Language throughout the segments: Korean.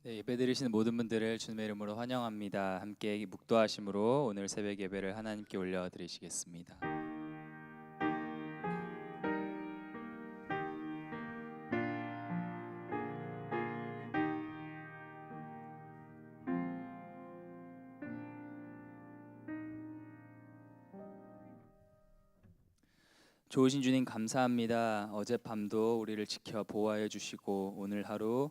네, 예배드리시는 모든 분들을 주님의 이름으로 환영합니다. 함께 묵도하심으로 오늘 새벽 예배를 하나님께 올려드리시겠습니다. 좋으신 주님 감사합니다. 어젯밤도 우리를 지켜 보호하여 주시고 오늘 하루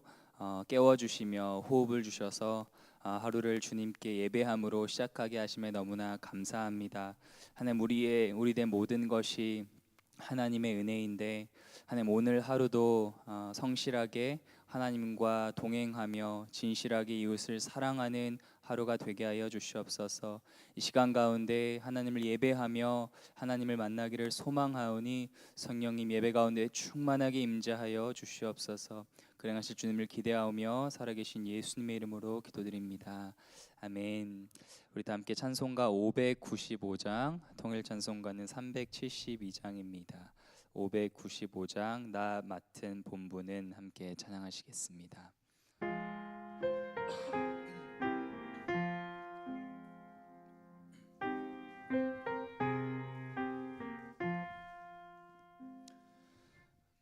깨워주시며 호흡을 주셔서 하루를 주님께 예배함으로 시작하게 하심에 너무나 감사합니다. 하나님 우리된 모든 것이 하나님의 은혜인데 하나님 오늘 하루도 성실하게 하나님과 동행하며 진실하게 이웃을 사랑하는 하루가 되게 하여 주시옵소서. 이 시간 가운데 하나님을 예배하며 하나님을 만나기를 소망하오니 성령님 예배 가운데 충만하게 임재하여 주시옵소서. 그행하실 주님을 기대하며 살아계신 예수님의 이름으로 기도드립니다. 아멘. 우리 다 함께 찬송가 595장, 통일 찬송가는 372장입니다. 595장 나 맡은 본분은 함께 찬양하시겠습니다.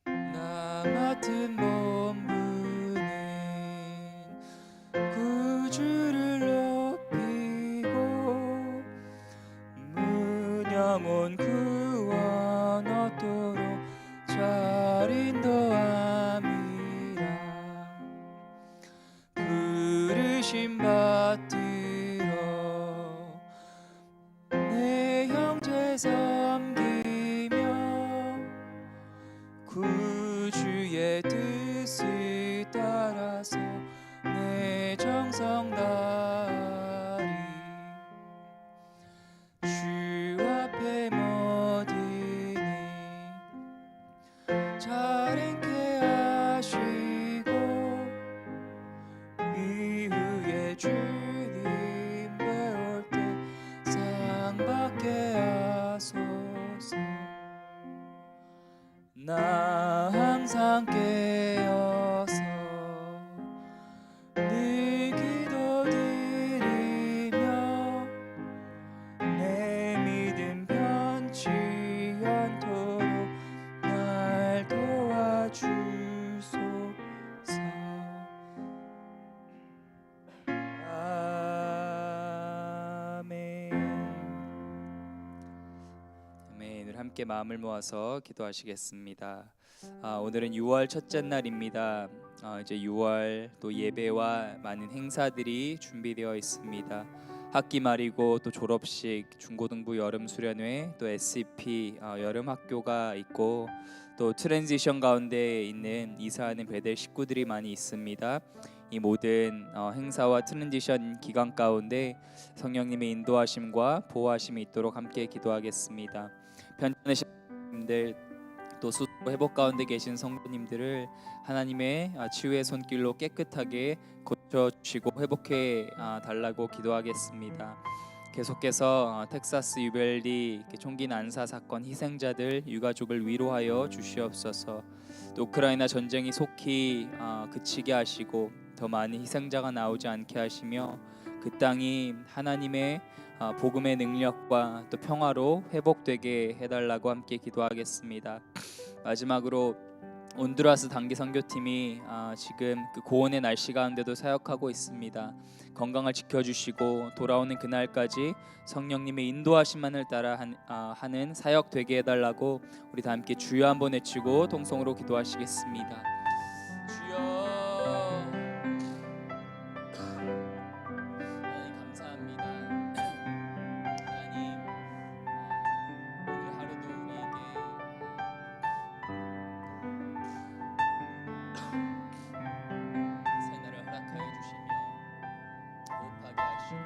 나 맡은 본분은 구주를 높이고 문영원 구원 얻도록 잘 인도함이라. 부르심 받들어 내 형제 섬기며 구주의 뜻을 따라서 내 정성 다하리. 주 앞에 모드니 잘 행케 하시고 이후에 주님 배울 때 상 받게 하소서. 나 항상 깨어서 늘 기도드리며 내 믿음 변치 않도록 날 도와주소서. 아멘. 아멘. 함께 마음을 모아서 기도하시겠습니다. 오늘은 6월 첫째 날입니다. 이제 6월 또 예배와 많은 행사들이 준비되어 있습니다. 학기 말이고 또 졸업식, 중고등부 여름 수련회, 또 SCP 여름 학교가 있고 또 트랜지션 가운데 있는 이사하는 베델 식구들이 많이 있습니다. 이 모든 행사와 트랜지션 기간 가운데 성령님의 인도하심과 보호하심이 있도록 함께 기도하겠습니다. 편찮으신 분들 또 수도 회복 가운데 계신 성도님들을 하나님의 치유의 손길로 깨끗하게 고쳐주시고 회복해 달라고 기도하겠습니다. 계속해서 텍사스 유벨리 총기 난사 사건 희생자들 유가족을 위로하여 주시옵소서. 또 우크라이나 전쟁이 속히 그치게 하시고 더 많은 희생자가 나오지 않게 하시며 그 땅이 하나님의 복음의 능력과 또 평화로 회복되게 해달라고 함께 기도하겠습니다. 마지막으로 온두라스 단기 선교팀이 지금 그 고온의 날씨 가운데도 사역하고 있습니다. 건강을 지켜주시고 돌아오는 그날까지 성령님의 인도하심만을 따라 하는 사역 되게 해달라고 우리 다 함께 주여 한번 외치고 통성으로 기도하시겠습니다. 주여. 하나님 감사합니다. 하나님 오늘 하루도 우리에게 새날을 허락하여 주시며 호흡하게 하시고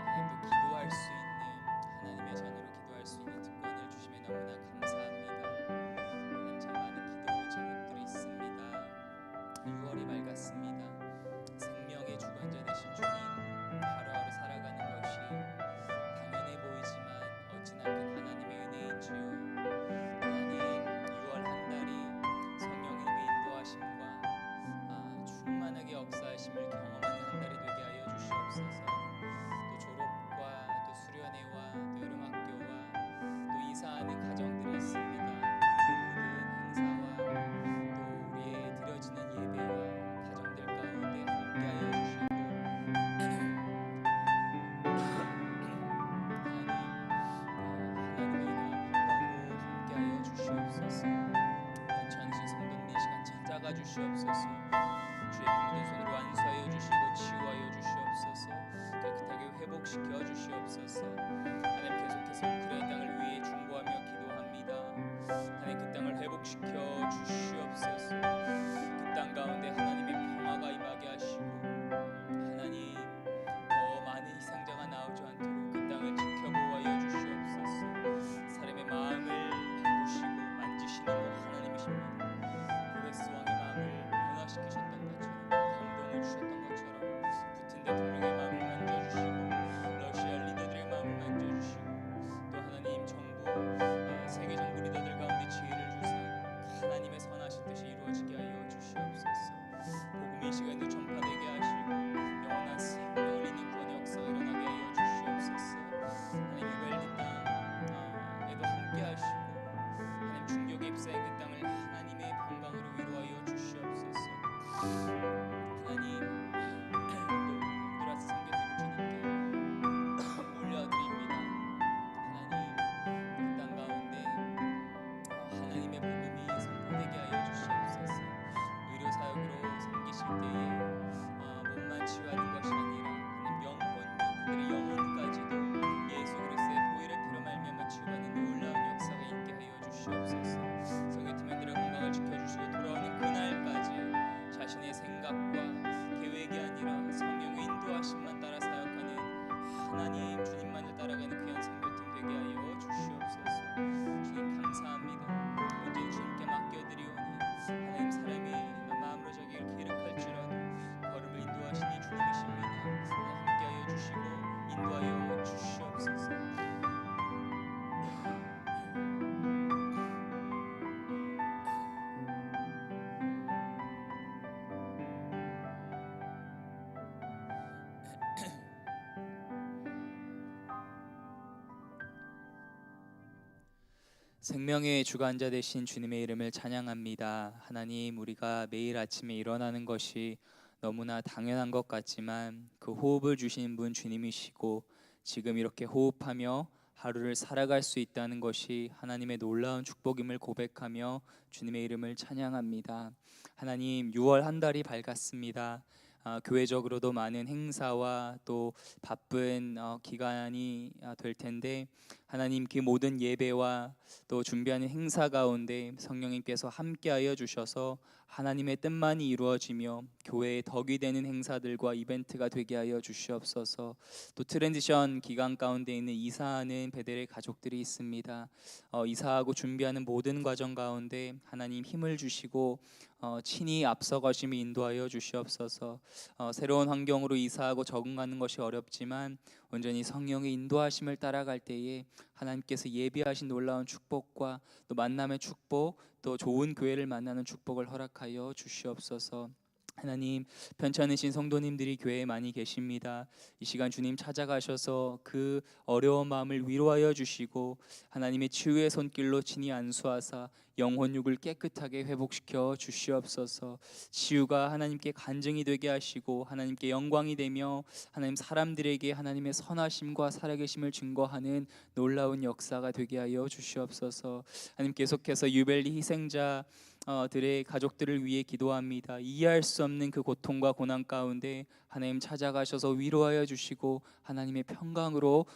하나님도 기도할 수 있는 하나님의 자녀로 기도할 수 있는 특권을 주심에 너무나 감사합니다. 하나님 참 많은 기도 제목들이 있습니다. 주시옵소서. 주의 피 묻은 손으로 안수하여 주시고 치유하여 주시옵소서. 깨끗하게 회복시켜 주시옵소서. 하나님 계속해서 우크라이나 땅을 위해 중보하며 기도합니다. 하나님 그 땅을 회복시켜 주시옵소서. 그 땅 가운데 하나님의 평화가 임하게 하시고 하나님 더 많은 희생자가 나오지 않도록 그 땅을 지켜보아여 주시옵소서. 사람의 마음을 바꾸시고 만지시는 하나님이십니다. 고레스 왕의 마음을 변화시키셨던 것처럼 감동을 주셨던 것처럼 푸틴 대통령의 마음을 만져주시고 러시아 리더들의 마음을 만져주시고 또 하나님 정부 세계 정부 리더들 가운데 지혜를 주사 하나님의 선하신 뜻이 이루어지게 하여 주시옵소서. 복음이 이 시간에도 전파되게 하시고 영원한 생명을 잇는 구원의 역사가 일어나게 하여 주시옵소서. 하나님 유벨리 땅에도 함께 하시고 하나님 충격에 휩싸인 그 땅을 하나님의 평강으로 위로하여 주시옵소서. 하나님 또 온두라스 선교팀 주님께 올려드립니다. 하나님 그 땅 가운데 하나님의 복음이 선포되게 하여 주시옵소서. 의료 사역으로 섬기실 때에 몸만 치유하는 것이 아니라 하나님 영혼도 그들의 영혼까지도 예수 그리스도의 보혈의 피로 말미암아 치유받는 놀라운 역사가 있게 하여 주시옵소서. 성교팀원들의 건강을 지켜주시고 돌아오는 그날까지 자신의 생각과 계획이 아니라 성령의 인도하심만 따라 사역하는 하나님 주님만을 따라가는 귀한 성교팀 되게 하여 주시옵소서. 주님 감사합니다. 온전히 주님께 맡겨드리오니 하나님 사람이 마음으로 자기를 기록할지라도 걸음을 인도하시니 주님이십니다. 함께하여 주시고 인도하여 주시옵소서. 생명의 주관자 되신 주님의 이름을 찬양합니다. 하나님, 우리가 매일 아침에 일어나는 것이 너무나 당연한 것 같지만 그 호흡을 주신 분 주님이시고 지금 이렇게 호흡하며 하루를 살아갈 수 있다는 것이 하나님의 놀라운 축복임을 고백하며 주님의 이름을 찬양합니다. 하나님, 6월 한 달이 밝았습니다. 교회적으로도 많은 행사와 또 바쁜 기간이 될 텐데 하나님 그 모든 예배와 또 준비하는 행사 가운데 성령님께서 함께하여 주셔서 하나님의 뜻만이 이루어지며 교회의 덕이 되는 행사들과 이벤트가 되게 하여 주시옵소서. 또 트랜지션 기간 가운데 있는 이사하는 베델의 가족들이 있습니다. 이사하고 준비하는 모든 과정 가운데 하나님 힘을 주시고 친히 앞서가시며 인도하여 주시옵소서. 새로운 환경으로 이사하고 적응하는 것이 어렵지만 온전히 성령의 인도하심을 따라갈 때에 하나님께서 예비하신 놀라운 축복과 또 만남의 축복, 또 좋은 교회를 만나는 축복을 허락하여 주시옵소서. 하나님, 편찮으신 성도님들이 교회에 많이 계십니다. 이 시간 주님 찾아가셔서 그 어려운 마음을 위로하여 주시고 하나님의 치유의 손길로 친히 안수하사 영혼육을 깨끗하게 회복시켜 주시옵소서. 치유가 하나님께 간증이 되게 하시고 하나님께 영광이 되며 하나님 사람들에게 하나님의 선하심과 살아계심을 증거하는 놀라운 역사가 되게 하여 주시옵소서. 하나님 계속해서 유벨리 희생자 들의 가족들을 위해 기도합니다. 이해할 수 없는 그 고통과 고난 가운데 하나님 찾아가셔서 위로하여 주시고 하나님의 평강으로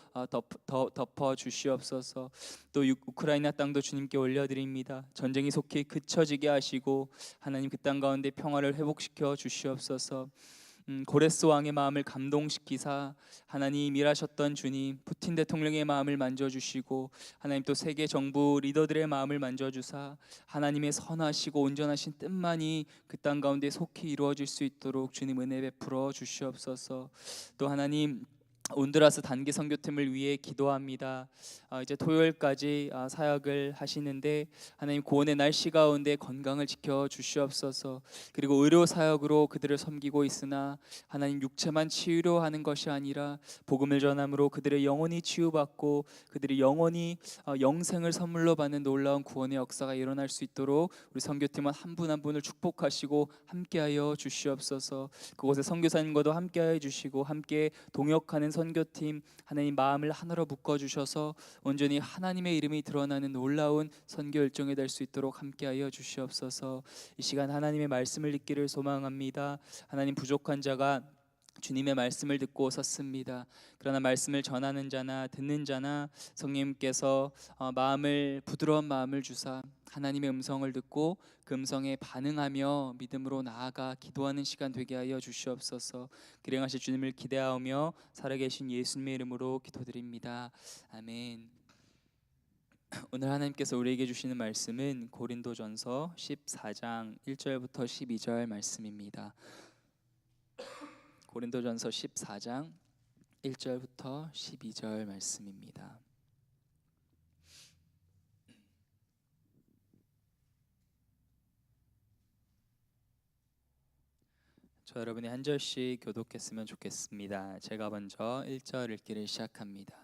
덮어 주시옵소서. 또 우크라이나 땅도 주님께 올려드립니다. 전쟁이 속히 그쳐지게 하시고 하나님 그 땅 가운데 평화를 회복시켜 주시옵소서. 고레스 왕의 마음을 감동시키사 하나님 일하셨던 주님, 푸틴 대통령의 마음을 만져주시고 하나님 또 세계 정부 리더들의 마음을 만져주사 하나님의 선하시고 온전하신 뜻만이 그 땅 가운데 속히 이루어질 수 있도록 주님 은혜 베풀어 주시옵소서. 또 하나님 온두라스 단기 선교팀을 위해 기도합니다. 이제 토요일까지 사역을 하시는데 하나님 구원의 날씨 가운데 건강을 지켜 주시옵소서. 그리고 의료 사역으로 그들을 섬기고 있으나 하나님 육체만 치유로 하는 것이 아니라 복음을 전함으로 그들의 영혼이 치유받고 그들이 영혼이 영생을 선물로 받는 놀라운 구원의 역사가 일어날 수 있도록 우리 선교팀원 한 분 한 분을 축복하시고 함께하여 주시옵소서. 그곳에 선교사님과도 함께하여 주시고 함께 동역하는 선교팀 하나님 마음을 하나로 묶어 주셔서 온전히 하나님의 이름이 드러나는 놀라운 선교 열정이 될 수 있도록 함께하여 주시옵소서. 이 시간 하나님의 말씀을 읽기를 소망합니다. 하나님, 부족한 자가 주님의 말씀을 듣고 섰습니다. 그러나 말씀을 전하는 자나 듣는 자나 성령님께서 부드러운 마음을 주사 하나님의 음성을 듣고 그 음성에 반응하며 믿음으로 나아가 기도하는 시간 되게 하여 주시옵소서. 기령하실 주님을 기대하며 살아계신 예수님의 이름으로 기도드립니다. 아멘. 오늘 하나님께서 우리에게 주시는 말씀은 고린도전서 14장 1절부터 12절 말씀입니다. 고린도전서 14장 1절부터 12절 말씀입니다. 저 여러분이 한 절씩 교독했으면 좋겠습니다. 제가 먼저 1절 읽기를 시작합니다.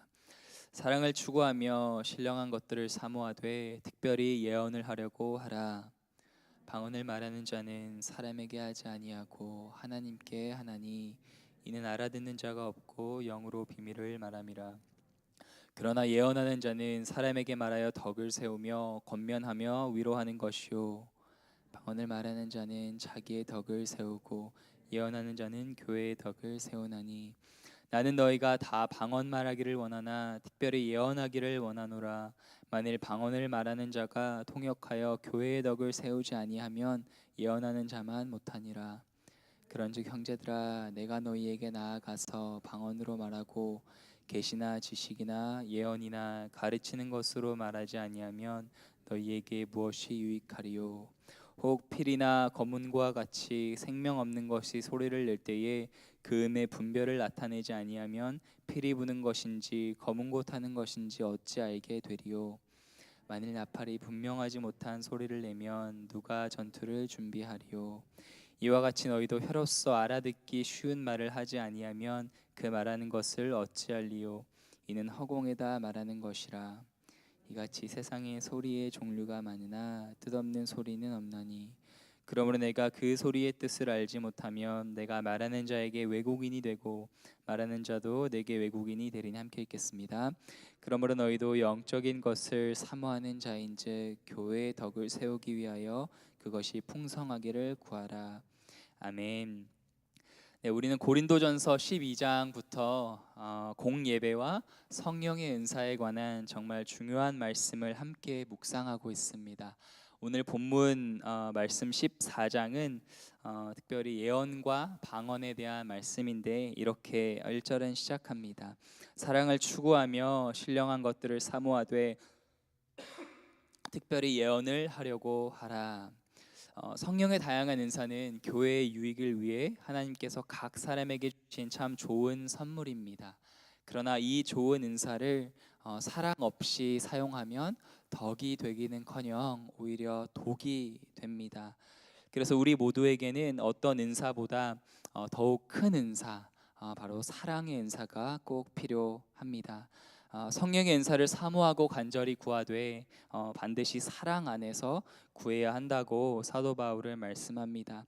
사랑을 추구하며 신령한 것들을 사모하되 특별히 예언을 하려고 하라. 방언을 말하는 자는 사람에게 하지 아니하고 하나님께 하나니 이는 알아듣는 자가 없고 영으로 비밀을 말함이라. 그러나 예언하는 자는 사람에게 말하여 덕을 세우며 권면하며 위로하는 것이요 방언을 말하는 자는 자기의 덕을 세우고 예언하는 자는 교회의 덕을 세우나니 나는 너희가 다 방언 말하기를 원하나 특별히 예언하기를 원하노라. 만일 방언을 말하는 자가 통역하여 교회의 덕을 세우지 아니하면 예언하는 자만 못하니라. 그런즉 형제들아, 내가 너희에게 나아가서 방언으로 말하고 계시나 지식이나 예언이나 가르치는 것으로 말하지 아니하면 너희에게 무엇이 유익하리요? 혹 필이나 검은고와 같이 생명 없는 것이 소리를 낼 때에 그 음의 분별을 나타내지 아니하면 필이 부는 것인지 검은고 타는 것인지 어찌 알게 되리요? 만일 나팔이 분명하지 못한 소리를 내면 누가 전투를 준비하리요? 이와 같이 너희도 혀로서 알아듣기 쉬운 말을 하지 아니하면 그 말하는 것을 어찌할리요? 이는 허공에다 말하는 것이라. 이같이 세상에 소리의 종류가 많으나 뜻없는 소리는 없나니 그러므로 내가 그 소리의 뜻을 알지 못하면 내가 말하는 자에게 왜곡인이 되고 말하는 자도 내게 왜곡인이 되리니. 함께 읽겠습니다. 그러므로 너희도 영적인 것을 사모하는 자인즉 교회의 덕을 세우기 위하여 그것이 풍성하기를 구하라. 아멘. 네, 우리는 고린도전서 12장부터 공예배와 성령의 은사에 관한 정말 중요한 말씀을 함께 묵상하고 있습니다. 오늘 본문 말씀 14장은 특별히 예언과 방언에 대한 말씀인데 이렇게 1절은 시작합니다. 사랑을 추구하며 신령한 것들을 사모하되 특별히 예언을 하려고 하라. 성령의 다양한 은사는 교회의 유익을 위해 하나님께서 각 사람에게 주신 참 좋은 선물입니다. 그러나 이 좋은 은사를 사랑 없이 사용하면 덕이 되기는커녕 오히려 독이 됩니다. 그래서 우리 모두에게는 어떤 은사보다 더욱 큰 은사, 바로 사랑의 은사가 꼭 필요합니다. 성령의 은사를 사모하고 간절히 구하되 반드시 사랑 안에서 구해야 한다고 사도 바울은 말씀합니다.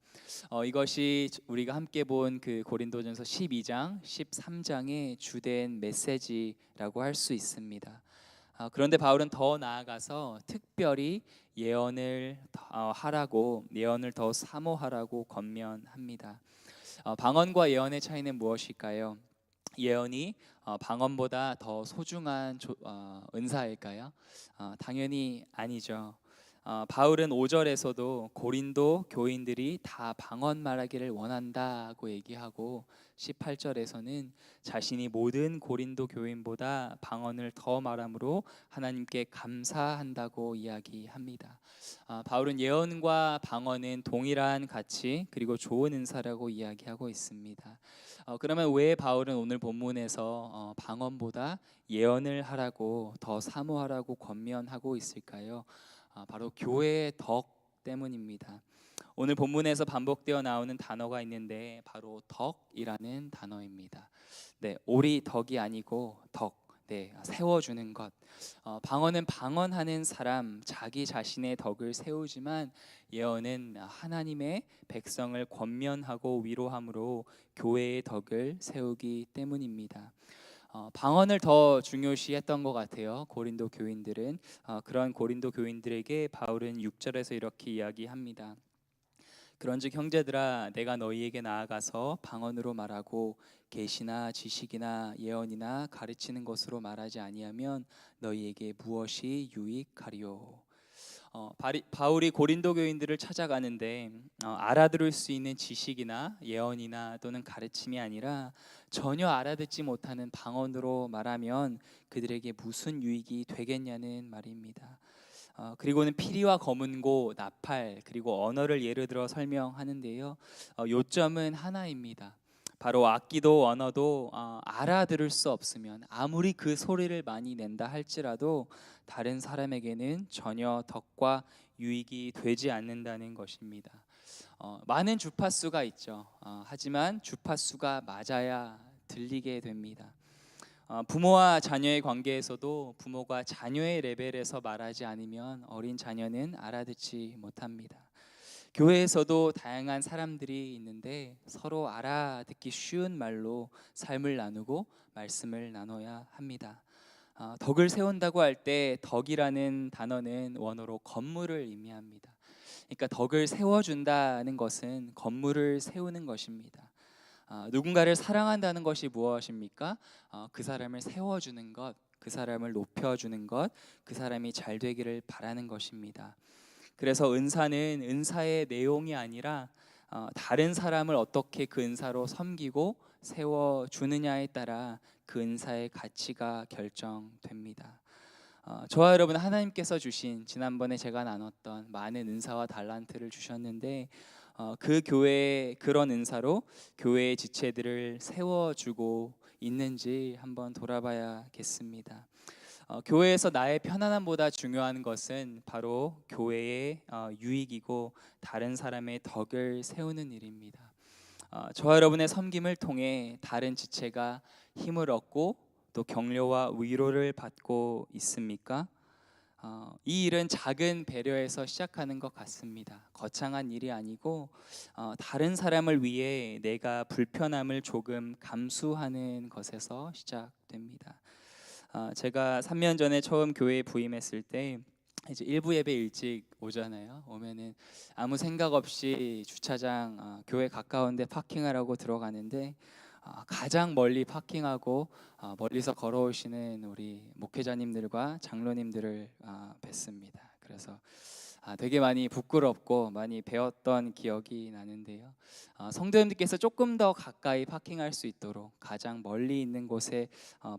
이것이 우리가 함께 본 그 고린도전서 12장, 13장의 주된 메시지라고 할 수 있습니다. 그런데 바울은 더 나아가서 특별히 예언을 하라고, 예언을 더 사모하라고 권면합니다. 방언과 예언의 차이는 무엇일까요? 예언이 방언보다 더 소중한 은사일까요? 당연히 아니죠. 바울은 5절에서도 고린도 교인들이 다 방언 말하기를 원한다고 얘기하고 18절에서는 자신이 모든 고린도 교인보다 방언을 더 말함으로 하나님께 감사한다고 이야기합니다. 바울은 예언과 방언은 동일한 가치 그리고 좋은 은사라고 이야기하고 있습니다. 그러면 왜 바울은 오늘 본문에서 방언보다 예언을 하라고 더 사모하라고 권면하고 있을까요? 바로 교회의 덕 때문입니다. 오늘 본문에서 반복되어 나오는 단어가 있는데 바로 덕이라는 단어입니다. 네, 오리 덕이 아니고 덕. 세워주는 것. 방언은 방언하는 사람 자기 자신의 덕을 세우지만 예언은 하나님의 백성을 권면하고 위로함으로 교회의 덕을 세우기 때문입니다. 방언을 더 중요시했던 것 같아요. 고린도 교인들은 그런 고린도 교인들에게 바울은 6절에서 이렇게 이야기합니다. 그런즉 형제들아 내가 너희에게 나아가서 방언으로 말하고 계시나 지식이나 예언이나 가르치는 것으로 말하지 아니하면 너희에게 무엇이 유익하리요. 바울이 고린도 교인들을 찾아가는데 알아들을 수 있는 지식이나 예언이나 또는 가르침이 아니라 전혀 알아듣지 못하는 방언으로 말하면 그들에게 무슨 유익이 되겠냐는 말입니다. 그리고는 피리와 검은고, 나팔, 그리고 언어를 예를 들어 설명하는데요. 요점은 하나입니다. 바로 악기도 언어도 알아들을 수 없으면 아무리 그 소리를 많이 낸다 할지라도 다른 사람에게는 전혀 덕과 유익이 되지 않는다는 것입니다. 많은 주파수가 있죠. 하지만 주파수가 맞아야 들리게 됩니다. 부모와 자녀의 관계에서도 부모가 자녀의 레벨에서 말하지 않으면 어린 자녀는 알아듣지 못합니다. 교회에서도 다양한 사람들이 있는데 서로 알아듣기 쉬운 말로 삶을 나누고 말씀을 나눠야 합니다. 덕을 세운다고 할 때 덕이라는 단어는 원어로 건물을 의미합니다. 그러니까 덕을 세워준다는 것은 건물을 세우는 것입니다. 누군가를 사랑한다는 것이 무엇입니까? 그 사람을 세워주는 것, 그 사람을 높여주는 것, 그 사람이 잘 되기를 바라는 것입니다. 그래서 은사는 은사의 내용이 아니라 다른 사람을 어떻게 그 은사로 섬기고 세워주느냐에 따라 그 은사의 가치가 결정됩니다. 저와 여러분, 하나님께서 주신 지난번에 제가 나눴던 많은 은사와 달란트를 주셨는데 그 교회의 그런 은사로 교회의 지체들을 세워주고 있는지 한번 돌아봐야겠습니다. 교회에서 나의 편안함보다 중요한 것은 바로 교회의 유익이고 다른 사람의 덕을 세우는 일입니다. 저와 여러분의 섬김을 통해 다른 지체가 힘을 얻고 또 격려와 위로를 받고 있습니까? 이 일은 작은 배려에서 시작하는 것 같습니다. 거창한 일이 아니고 다른 사람을 위해 내가 불편함을 조금 감수하는 것에서 시작됩니다. 제가 3년 전에 처음 교회에 부임했을 때 이제 일부 예배 일찍 오잖아요. 오면은 아무 생각 없이 주차장 교회 가까운데 파킹하라고 들어가는데 가장 멀리 파킹하고 멀리서 걸어오시는 우리 목회자님들과 장로님들을 뵀습니다. 그래서 되게 많이 부끄럽고 많이 배웠던 기억이 나는데요. 성도님들께서 조금 더 가까이 파킹할 수 있도록 가장 멀리 있는 곳에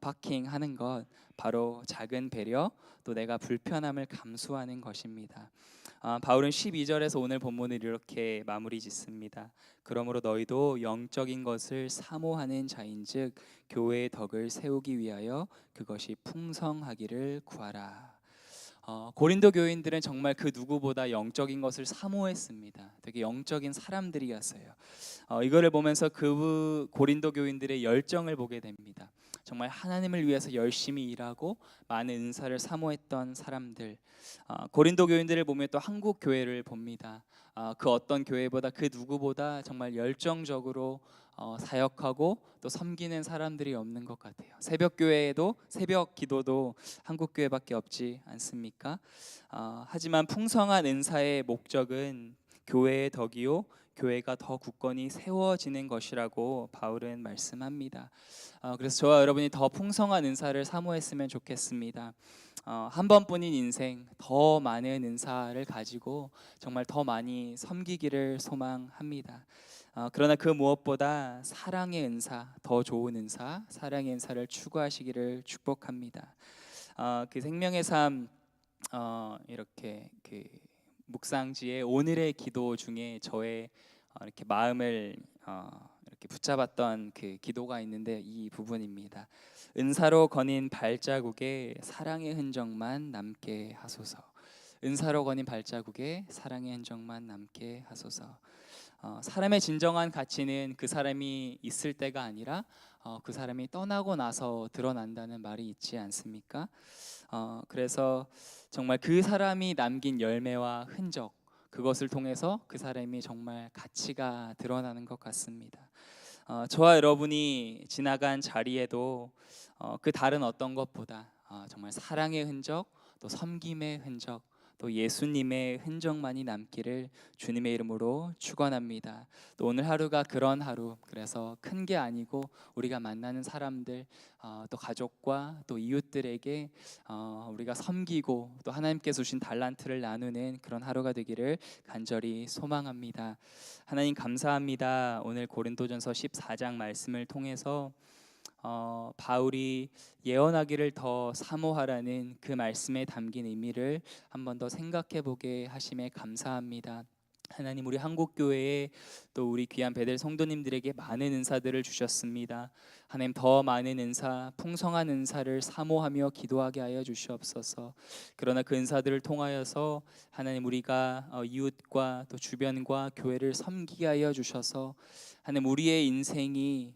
파킹하는 것 바로 작은 배려 또 내가 불편함을 감수하는 것입니다. 바울은 12절에서 오늘 본문을 이렇게 마무리 짓습니다. 그러므로 너희도 영적인 것을 사모하는 자인즉 교회의 덕을 세우기 위하여 그것이 풍성하기를 구하라. 고린도 교인들은 정말 그 누구보다 영적인 것을 사모했습니다. 되게 영적인 사람들이었어요. 이거를 보면서 그 고린도 교인들의 열정을 보게 됩니다. 정말 하나님을 위해서 열심히 일하고 많은 은사를 사모했던 사람들. 고린도 교인들을 보면 또 한국 교회를 봅니다. 그 어떤 교회보다 그 누구보다 정말 열정적으로 사역하고 또 섬기는 사람들이 없는 것 같아요. 새벽 교회에도 새벽 기도도 한국 교회밖에 없지 않습니까? 하지만 풍성한 은사의 목적은 교회의 덕이요 교회가 더 굳건히 세워지는 것이라고 바울은 말씀합니다. 그래서 저와 여러분이 더 풍성한 은사를 사모했으면 좋겠습니다. 한 번뿐인 인생 더 많은 은사를 가지고 정말 더 많이 섬기기를 소망합니다. 그러나 그 무엇보다 사랑의 은사, 더 좋은 은사, 사랑의 은사를 추구하시기를 축복합니다. 그 생명의 삶 이렇게 그 묵상지의 오늘의 기도 중에 저의 이렇게 마음을 이렇게 붙잡았던 그 기도가 있는데 이 부분입니다. 은사로 거닌 발자국에 사랑의 흔적만 남게 하소서. 은사로 거닌 발자국에 사랑의 흔적만 남게 하소서. 사람의 진정한 가치는 그 사람이 있을 때가 아니라 그 사람이 떠나고 나서 드러난다는 말이 있지 않습니까? 그래서 정말 그 사람이 남긴 열매와 흔적, 그것을 통해서 그 사람이 정말 가치가 드러나는 것 같습니다. 저와 여러분이 지나간 자리에도 그 다른 어떤 것보다 정말 사랑의 흔적, 또 섬김의 흔적, 또 예수님의 흔적만이 남기를 주님의 이름으로 축원합니다. 또 오늘 하루가 그런 하루, 그래서 큰 게 아니고 우리가 만나는 사람들, 또 가족과 또 이웃들에게 우리가 섬기고 또 하나님께서 주신 달란트를 나누는 그런 하루가 되기를 간절히 소망합니다. 하나님 감사합니다. 오늘 고린도전서 14장 말씀을 통해서 바울이 예언하기를 더 사모하라는 그 말씀에 담긴 의미를 한 번 더 생각해 보게 하심에 감사합니다. 하나님, 우리 한국교회에 또 우리 귀한 베델 성도님들에게 많은 은사들을 주셨습니다. 하나님, 더 많은 은사, 풍성한 은사를 사모하며 기도하게 하여 주시옵소서. 그러나 그 은사들을 통하여서 하나님, 우리가 이웃과 또 주변과 교회를 섬기게 하여 주셔서 하나님, 우리의 인생이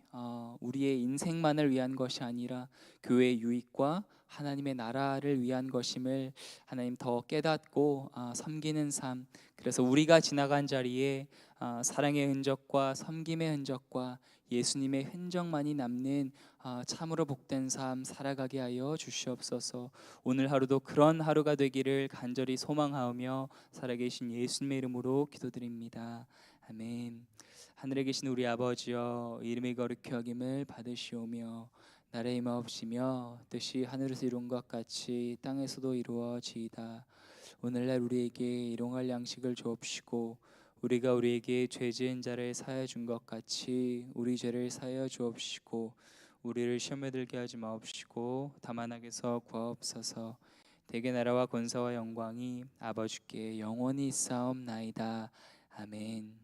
우리의 인생만을 위한 것이 아니라 교회의 유익과 하나님의 나라를 위한 것임을 하나님 더 깨닫고 섬기는 삶, 그래서 우리가 지나간 자리에 사랑의 흔적과 섬김의 흔적과 예수님의 흔적만이 남는 참으로 복된 삶 살아가게 하여 주시옵소서. 오늘 하루도 그런 하루가 되기를 간절히 소망하며 살아계신 예수님의 이름으로 기도드립니다. 아멘. 하늘에 계신 우리 아버지여, 이름이 거룩히 여김을 받으시오며 나라의 임하옵시며 뜻이 하늘에서 이룬 것 같이 땅에서도 이루어지이다. 오늘날 우리에게 일용할 양식을 주옵시고 우리가 우리에게 죄 지은 자를 사하여 준 것 같이 우리 죄를 사하여 주옵시고 우리를 시험에 들게 하지 마옵시고 다만 악에서 구하옵소서. 대개 나라와 권세와 영광이 아버지께 영원히 있사옵나이다. 아멘.